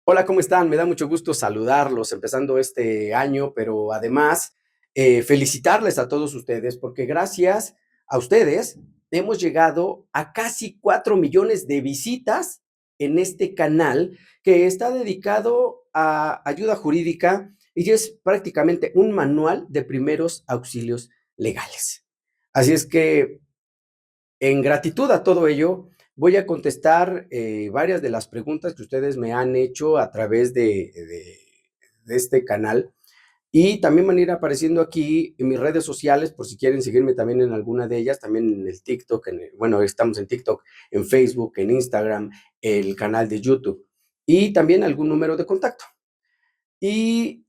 Hola, ¿cómo están? Me da mucho gusto saludarlos empezando este año, pero además felicitarles a todos ustedes porque gracias a ustedes hemos llegado a casi 4 millones de visitas en este canal que está dedicado a ayuda jurídica y es prácticamente un manual de primeros auxilios legales. Así es que en gratitud a todo ello, voy a contestar varias de las preguntas que ustedes me han hecho a través de este canal y también van a ir apareciendo aquí en mis redes sociales por si quieren seguirme también en alguna de ellas, también en el TikTok, bueno, estamos en TikTok, en Facebook, en Instagram, el canal de YouTube y también algún número de contacto. Y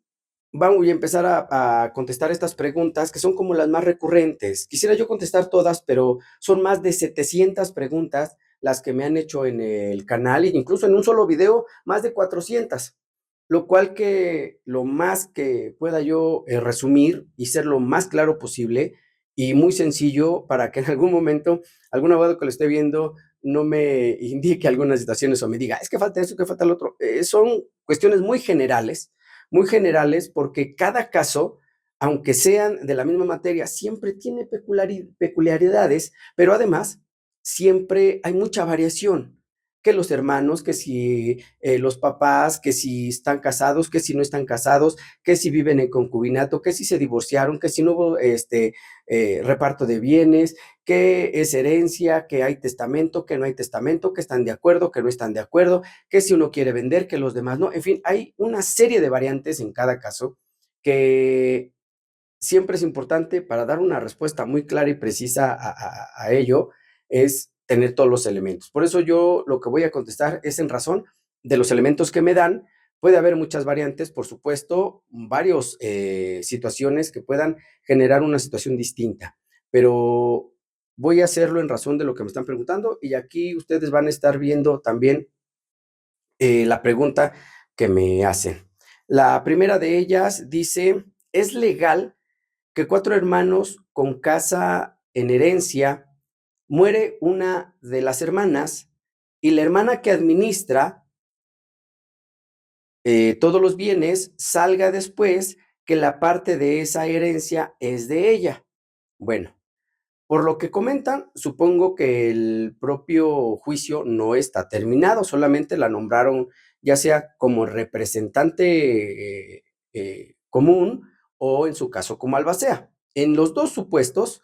voy a empezar a contestar estas preguntas que son como las más recurrentes. Quisiera yo contestar todas, pero son más de 700 preguntas las que me han hecho en el canal, e incluso en un solo video, más de 400. Lo cual que lo más que pueda yo resumir y ser lo más claro posible y muy sencillo para que en algún momento algún abogado que lo esté viendo no me indique algunas situaciones o me diga, es que falta eso, que falta lo otro. Son cuestiones muy generales, porque cada caso, aunque sean de la misma materia, siempre tiene peculiaridades, pero además siempre hay mucha variación. Que los hermanos, que si los papás, que si están casados, que si no están casados, que si viven en concubinato, que si se divorciaron, que si no hubo reparto de bienes, que es herencia, que hay testamento, que no hay testamento, que están de acuerdo, que no están de acuerdo, que si uno quiere vender, que los demás no. En fin, hay una serie de variantes en cada caso que siempre es importante para dar una respuesta muy clara y precisa a ello, es tener todos los elementos. Por eso yo lo que voy a contestar es en razón de los elementos que me dan. Puede haber muchas variantes, por supuesto, varias situaciones que puedan generar una situación distinta, pero voy a hacerlo en razón de lo que me están preguntando y aquí ustedes van a estar viendo también la pregunta que me hacen. La primera de ellas dice, ¿es legal que 4 hermanos con casa en herencia, muere una de las hermanas y la hermana que administra todos los bienes salga después que la parte de esa herencia es de ella? Bueno, por lo que comentan, supongo que el propio juicio no está terminado, solamente la nombraron ya sea como representante común o en su caso como albacea. En los dos supuestos,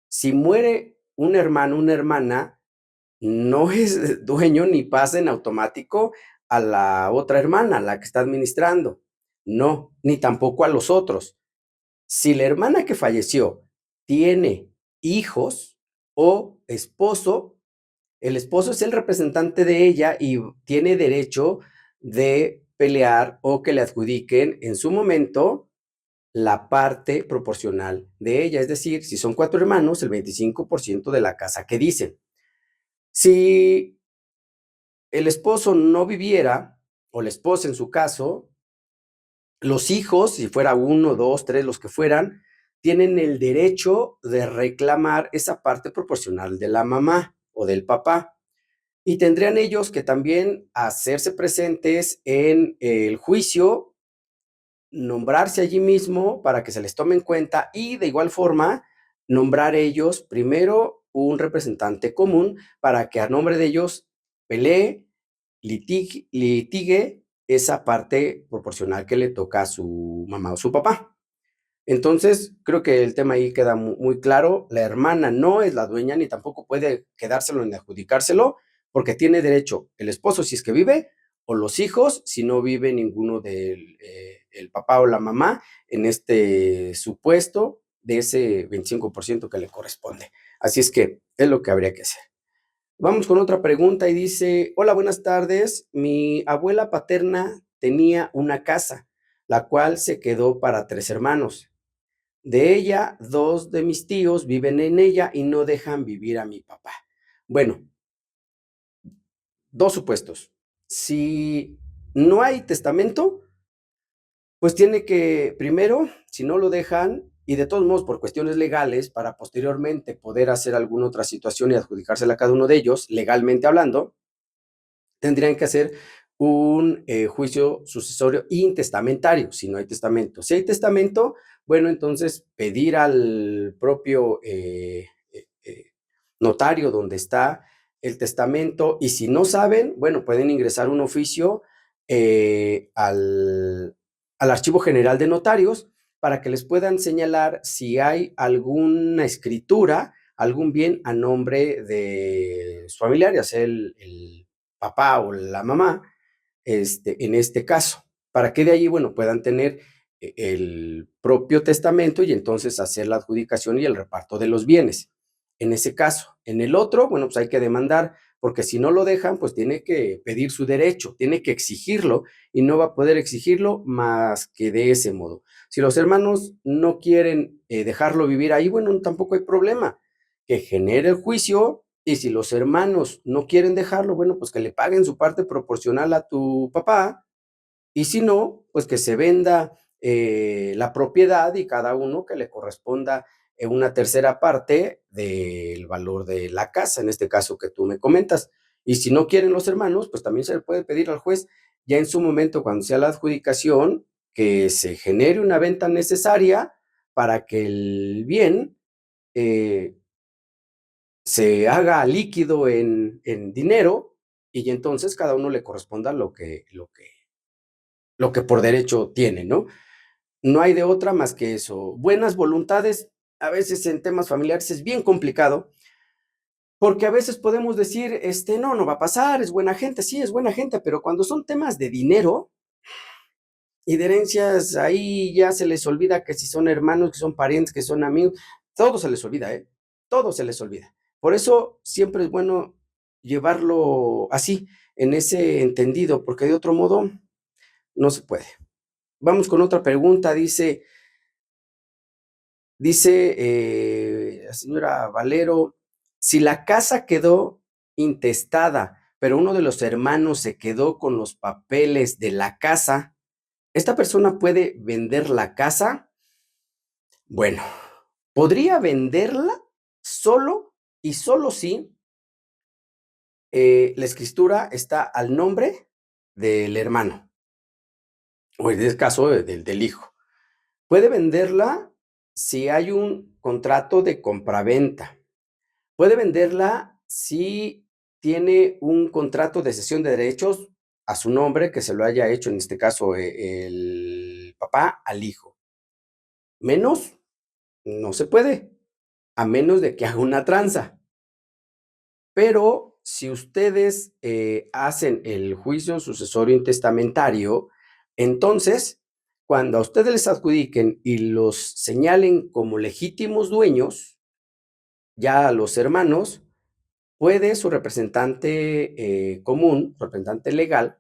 si muere un hermano, una hermana, no es dueño ni pasa en automático a la otra hermana, la que está administrando. No, ni tampoco a los otros. Si la hermana que falleció tiene hijos o esposo, el esposo es el representante de ella y tiene derecho de pelear o que le adjudiquen en su momento la parte proporcional de ella. Es decir, si son 4 hermanos, el 25% de la casa que dicen. Si el esposo no viviera, o la esposa en su caso, los hijos, si fuera uno, dos, tres, los que fueran, tienen el derecho de reclamar esa parte proporcional de la mamá o del papá. Y tendrían ellos que también hacerse presentes en el juicio, nombrarse allí mismo para que se les tome en cuenta y de igual forma nombrar ellos primero un representante común para que a nombre de ellos pelee, litigue esa parte proporcional que le toca a su mamá o su papá. Entonces, creo que el tema ahí queda muy claro. La hermana no es la dueña ni tampoco puede quedárselo ni adjudicárselo, porque tiene derecho el esposo si es que vive, o los hijos si no vive ninguno del el papá o la mamá en este supuesto de ese 25% que le corresponde. Así es que es lo que habría que hacer. Vamos con otra pregunta y dice, hola, buenas tardes. Mi abuela paterna tenía una casa, la cual se quedó para 3 hermanos. De ella, 2 de mis tíos viven en ella y no dejan vivir a mi papá. Bueno, 2 supuestos. Si no hay testamento, pues tiene que, primero, si no lo dejan, y de todos modos por cuestiones legales, para posteriormente poder hacer alguna otra situación y adjudicársela a cada uno de ellos, legalmente hablando, tendrían que hacer un juicio sucesorio intestamentario, si no hay testamento. Si hay testamento, bueno, entonces pedir al propio notario donde está el testamento, y si no saben, bueno, pueden ingresar un oficio al Archivo General de Notarios para que les puedan señalar si hay alguna escritura, algún bien a nombre de su familiar, ya sea el papá o la mamá, en este caso, para que de allí, bueno, puedan tener el propio testamento y entonces hacer la adjudicación y el reparto de los bienes. En ese caso, en el otro, bueno, pues hay que demandar, porque si no lo dejan, pues tiene que pedir su derecho, tiene que exigirlo y no va a poder exigirlo más que de ese modo. Si los hermanos no quieren dejarlo vivir ahí, bueno, tampoco hay problema, que genere el juicio, y si los hermanos no quieren dejarlo, bueno, pues que le paguen su parte proporcional a tu papá, y si no, pues que se venda la propiedad y cada uno que le corresponda una tercera parte del valor de la casa, en este caso que tú me comentas. Y si no quieren los hermanos, pues también se le puede pedir al juez, ya en su momento, cuando sea la adjudicación, que se genere una venta necesaria para que el bien eh, se haga líquido en dinero, y entonces cada uno le corresponda lo que por derecho tiene, ¿no? No hay de otra más que eso. Buenas voluntades, a veces en temas familiares es bien complicado, porque a veces podemos decir, no, no va a pasar, es buena gente, sí, es buena gente, pero cuando son temas de dinero y de herencias, ahí ya se les olvida que si son hermanos, que son parientes, que son amigos, todo se les olvida, ¿eh? Todo se les olvida. Por eso siempre es bueno llevarlo así, en ese entendido, porque de otro modo no se puede. Vamos con otra pregunta, dice la señora Valero, si la casa quedó intestada, pero uno de los hermanos se quedó con los papeles de la casa, ¿esta persona puede vender la casa? Bueno, podría venderla solo y solo si la escritura está al nombre del hermano, o en este caso del hijo. Puede venderla si hay un contrato de compraventa. Puede venderla si tiene un contrato de cesión de derechos a su nombre, que se lo haya hecho, en este caso, el papá al hijo. Menos, no se puede, a menos de que haga una tranza. Pero si ustedes hacen el juicio sucesorio intestamentario, entonces, cuando a ustedes les adjudiquen y los señalen como legítimos dueños, ya a los hermanos, puede su representante común, representante legal,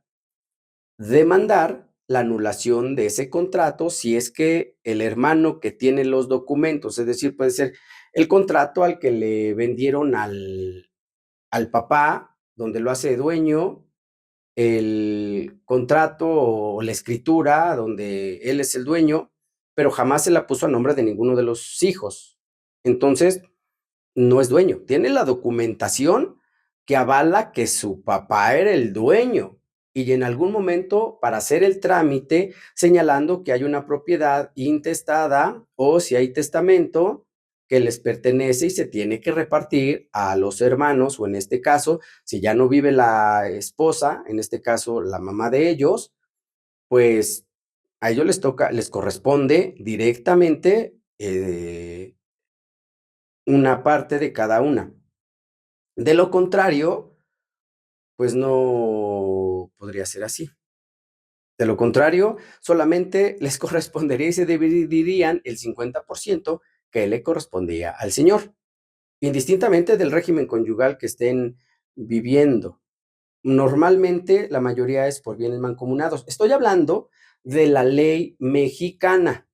demandar la anulación de ese contrato si es que el hermano que tiene los documentos, es decir, puede ser el contrato al que le vendieron al papá, donde lo hace dueño, el contrato o la escritura donde él es el dueño, pero jamás se la puso a nombre de ninguno de los hijos. Entonces, no es dueño. Tiene la documentación que avala que su papá era el dueño. Y en algún momento, para hacer el trámite, señalando que hay una propiedad intestada o si hay testamento que les pertenece y se tiene que repartir a los hermanos, o en este caso, si ya no vive la esposa, en este caso la mamá de ellos, pues a ellos les toca, les corresponde directamente una parte de cada una. De lo contrario, pues no podría ser así. De lo contrario, solamente les correspondería y se dividirían el 50% que le correspondía al señor, indistintamente del régimen conyugal que estén viviendo. Normalmente, la mayoría es por bienes mancomunados. Estoy hablando de la ley mexicana,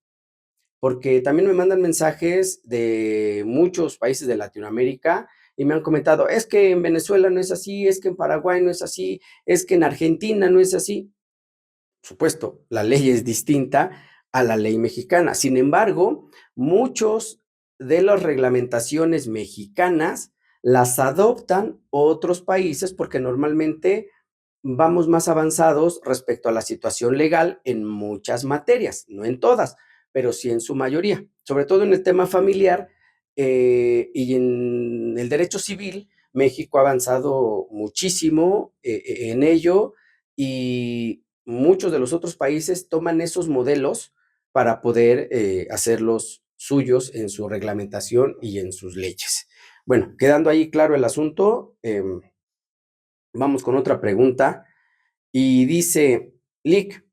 porque también me mandan mensajes de muchos países de Latinoamérica y me han comentado, es que en Venezuela no es así, es que en Paraguay no es así, es que en Argentina no es así. Por supuesto, la ley es distinta a la ley mexicana. Sin embargo, muchos de las reglamentaciones mexicanas las adoptan otros países porque normalmente vamos más avanzados respecto a la situación legal en muchas materias, no en todas, pero sí en su mayoría, sobre todo en el tema familiar y en el derecho civil. México ha avanzado muchísimo en ello y muchos de los otros países toman esos modelos para poder hacerlos suyos en su reglamentación y en sus leyes. Bueno, quedando ahí claro el asunto, vamos con otra pregunta. Y dice, Lick,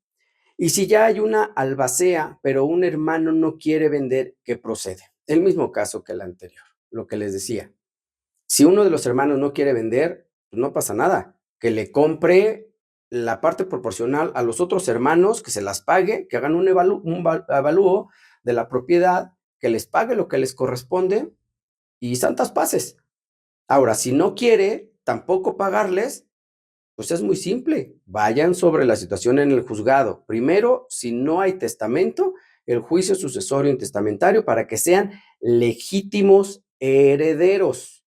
¿y si ya hay una albacea, pero un hermano no quiere vender, qué procede? El mismo caso que el anterior, lo que les decía. Si uno de los hermanos no quiere vender, pues no pasa nada. Que le compre la parte proporcional a los otros hermanos, que se las pague, que hagan un avalúo de la propiedad, que les pague lo que les corresponde y santas paces. Ahora, si no quiere tampoco pagarles, pues es muy simple. Vayan sobre la situación en el juzgado. Primero, si no hay testamento, el juicio sucesorio intestamentario para que sean legítimos herederos.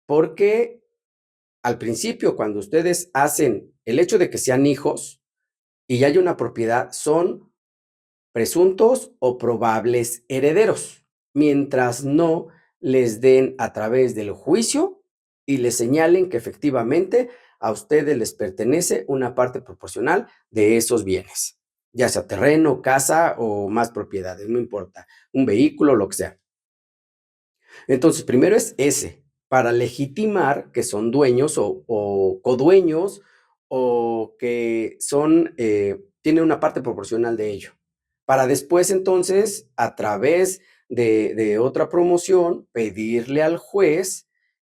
Porque al principio, cuando ustedes hacen el hecho de que sean hijos y hay una propiedad, son presuntos o probables herederos, mientras no les den a través del juicio y les señalen que efectivamente a ustedes les pertenece una parte proporcional de esos bienes, ya sea terreno, casa o más propiedades, no importa, un vehículo, lo que sea. Entonces, primero es ese, para legitimar que son dueños o codueños o que son, tienen una parte proporcional de ello. Para después, entonces, a través de otra promoción, pedirle al juez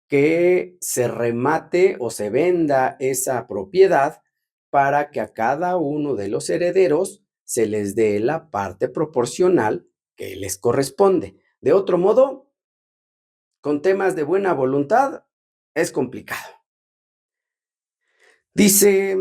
que se remate o se venda esa propiedad para que a cada uno de los herederos se les dé la parte proporcional que les corresponde. De otro modo, con temas de buena voluntad es complicado. Dice,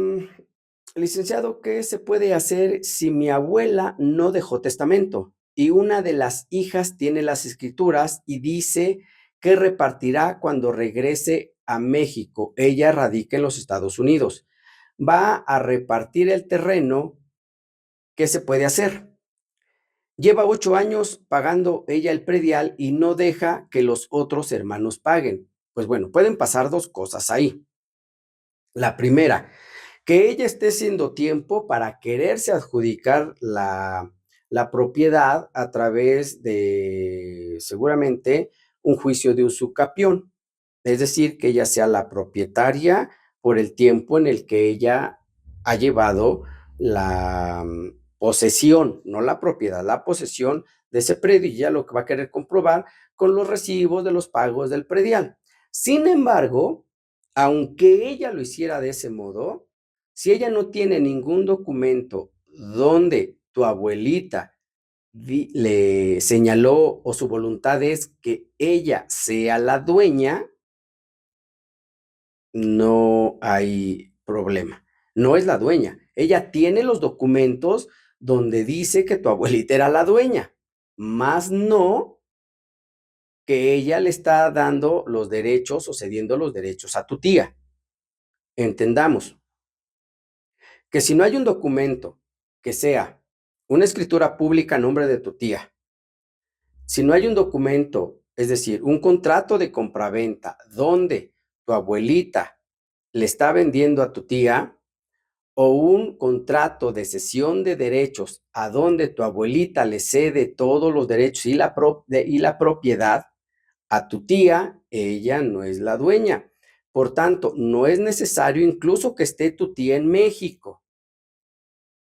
licenciado, ¿qué se puede hacer si mi abuela no dejó testamento y una de las hijas tiene las escrituras y dice que repartirá cuando regrese a México? Ella radica en los Estados Unidos. Va a repartir el terreno. ¿Qué se puede hacer? Lleva 8 años pagando ella el predial y no deja que los otros hermanos paguen. Pues bueno, pueden pasar 2 cosas ahí. La primera, que ella esté haciendo tiempo para quererse adjudicar la propiedad a través de, seguramente, un juicio de usucapión. Es decir, que ella sea la propietaria por el tiempo en el que ella ha llevado la posesión, no la propiedad, la posesión de ese predio, y ya lo que va a querer comprobar con los recibos de los pagos del predial. Sin embargo, aunque ella lo hiciera de ese modo, si ella no tiene ningún documento donde tu abuelita le señaló o su voluntad es que ella sea la dueña, no hay problema. No es la dueña. Ella tiene los documentos donde dice que tu abuelita era la dueña, más no que ella le está dando los derechos o cediendo los derechos a tu tía. Entendamos que si no hay un documento que sea una escritura pública a nombre de tu tía, si no hay un documento, es decir, un contrato de compraventa donde tu abuelita le está vendiendo a tu tía, o un contrato de cesión de derechos a donde tu abuelita le cede todos los derechos y la propiedad a tu tía, ella no es la dueña. Por tanto, no es necesario incluso que esté tu tía en México.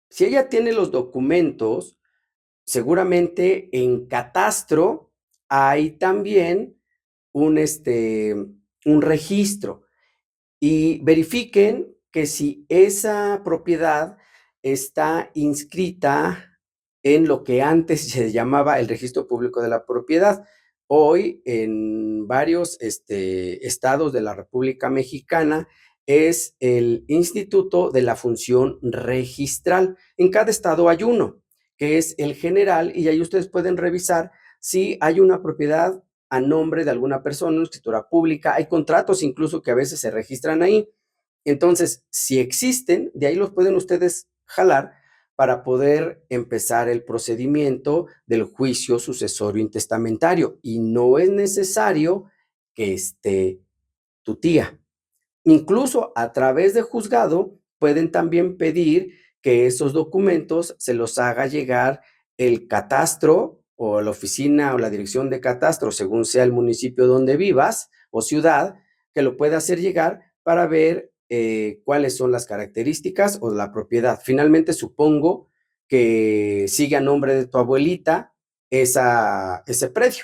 Si ella tiene los documentos, seguramente en catastro hay también un registro y verifiquen que si esa propiedad está inscrita en lo que antes se llamaba el registro público de la propiedad. Hoy en varios estados de la República Mexicana es el Instituto de la Función Registral. En cada estado hay uno, que es el general, y ahí ustedes pueden revisar si hay una propiedad a nombre de alguna persona, una escritura pública. Hay contratos incluso que a veces se registran ahí. Entonces, si existen, de ahí los pueden ustedes jalar para poder empezar el procedimiento del juicio sucesorio intestamentario. Y no es necesario que esté tu tía. Incluso a través de juzgado pueden también pedir que esos documentos se los haga llegar el catastro o la oficina o la dirección de catastro, según sea el municipio donde vivas o ciudad, que lo pueda hacer llegar para ver cuáles son las características o la propiedad. Finalmente, supongo que sigue a nombre de tu abuelita ese predio.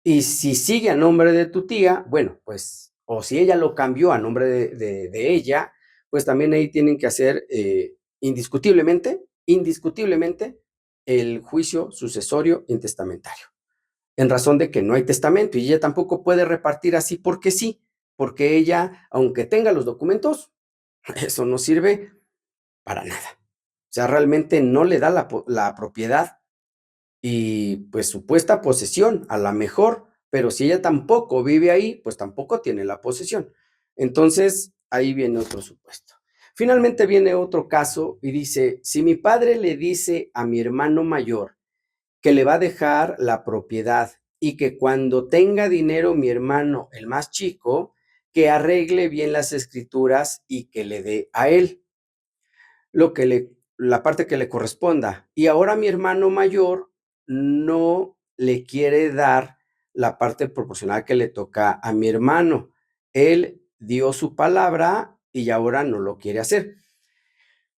Y si sigue a nombre de tu tía, bueno, pues, o si ella lo cambió a nombre de ella, pues también ahí tienen que hacer indiscutiblemente, el juicio sucesorio intestamentario, en razón de que no hay testamento y ella tampoco puede repartir así porque sí, porque ella, aunque tenga los documentos, eso no sirve para nada. O sea, realmente no le da la propiedad y pues supuesta posesión, a la mejor, pero si ella tampoco vive ahí, pues tampoco tiene la posesión. Entonces, ahí viene otro supuesto. Finalmente viene otro caso y dice, si mi padre le dice a mi hermano mayor que le va a dejar la propiedad y que cuando tenga dinero mi hermano, el más chico, que arregle bien las escrituras y que le dé a él la parte que le corresponda. Y ahora mi hermano mayor no le quiere dar la parte proporcional que le toca a mi hermano. Él dio su palabra y ahora no lo quiere hacer.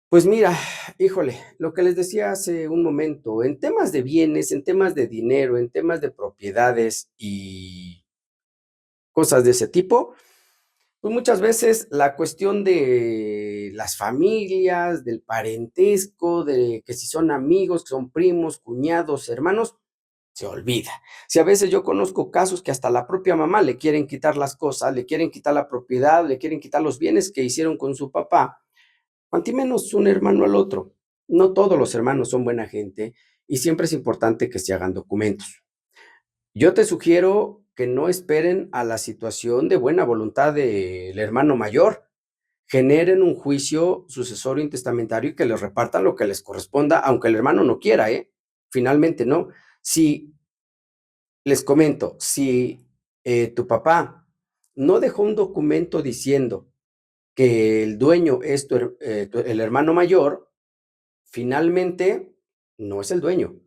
Pues mira, híjole, lo que les decía hace un momento, en temas de bienes, en temas de dinero, en temas de propiedades y cosas de ese tipo, pues muchas veces la cuestión de las familias, del parentesco, de que si son amigos, que son primos, cuñados, hermanos, se olvida. Si a veces yo conozco casos que hasta la propia mamá le quieren quitar las cosas, le quieren quitar la propiedad, le quieren quitar los bienes que hicieron con su papá, cuanto menos un hermano al otro. No todos los hermanos son buena gente y siempre es importante que se hagan documentos. Yo te sugiero que no esperen a la situación de buena voluntad del hermano mayor. Generen un juicio sucesorio intestamentario y que les repartan lo que les corresponda, aunque el hermano no quiera, ¿eh? Finalmente no. Si, les comento, si tu papá no dejó un documento diciendo que el dueño es el hermano mayor, finalmente no es el dueño.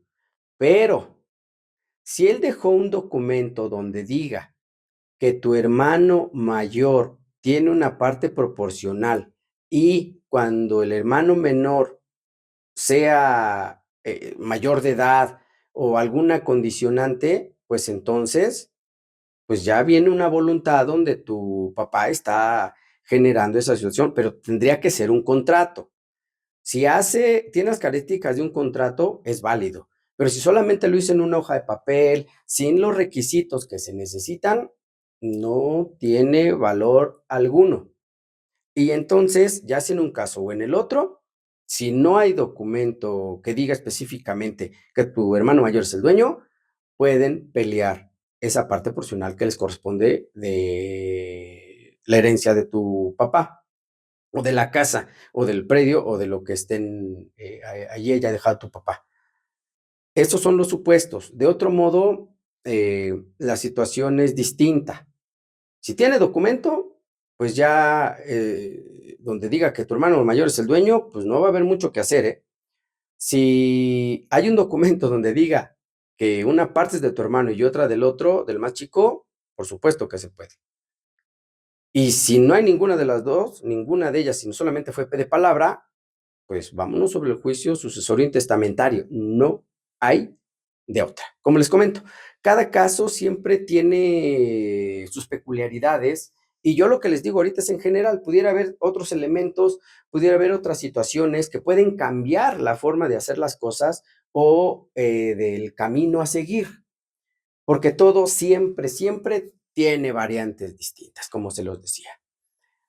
Pero si él dejó un documento donde diga que tu hermano mayor tiene una parte proporcional y cuando el hermano menor sea mayor de edad o alguna condicionante, pues entonces, pues ya viene una voluntad donde tu papá está generando esa situación, pero tendría que ser un contrato. Si tiene las características de un contrato, es válido. Pero si solamente lo hizo en una hoja de papel, sin los requisitos que se necesitan, no tiene valor alguno. Y entonces, ya sea en un caso o en el otro, si no hay documento que diga específicamente que tu hermano mayor es el dueño, pueden pelear esa parte porcional que les corresponde de la herencia de tu papá o de la casa, o del predio, o de lo que estén, allí haya dejado tu papá. Esos son los supuestos. De otro modo, la situación es distinta. Si tiene documento, pues ya, donde diga que tu hermano mayor es el dueño, pues no va a haber mucho que hacer, ¿eh? Si hay un documento donde diga que una parte es de tu hermano y otra del otro, del más chico, por supuesto que se puede. Y si no hay ninguna de las 2, ninguna de ellas, sino solamente fue de palabra, pues vámonos sobre el juicio sucesorio intestamentario. No hay de otra. Como les comento, cada caso siempre tiene sus peculiaridades y yo lo que les digo ahorita es en general, pudiera haber otros elementos, pudiera haber otras situaciones que pueden cambiar la forma de hacer las cosas o del camino a seguir, porque todo siempre tiene variantes distintas, como se los decía.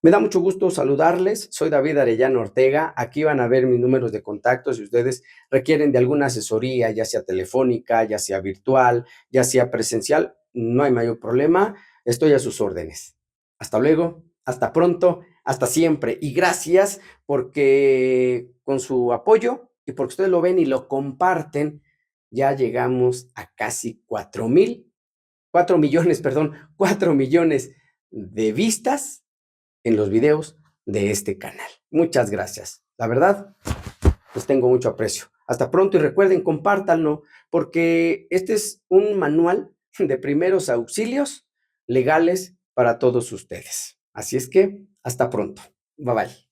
Me da mucho gusto saludarles. Soy David Arellano Ortega. Aquí van a ver mis números de contacto si ustedes requieren de alguna asesoría, ya sea telefónica, ya sea virtual, ya sea presencial. No hay mayor problema. Estoy a sus órdenes. Hasta luego. Hasta pronto. hasta siempre. Y gracias porque con su apoyo y porque ustedes lo ven y lo comparten, ya llegamos a casi 4 millones, perdón, 4 millones de vistas en los videos de este canal. Muchas gracias. La verdad, les tengo mucho aprecio. Hasta pronto y recuerden, compártanlo, porque este es un manual de primeros auxilios legales para todos ustedes. Así es que, hasta pronto. Bye bye.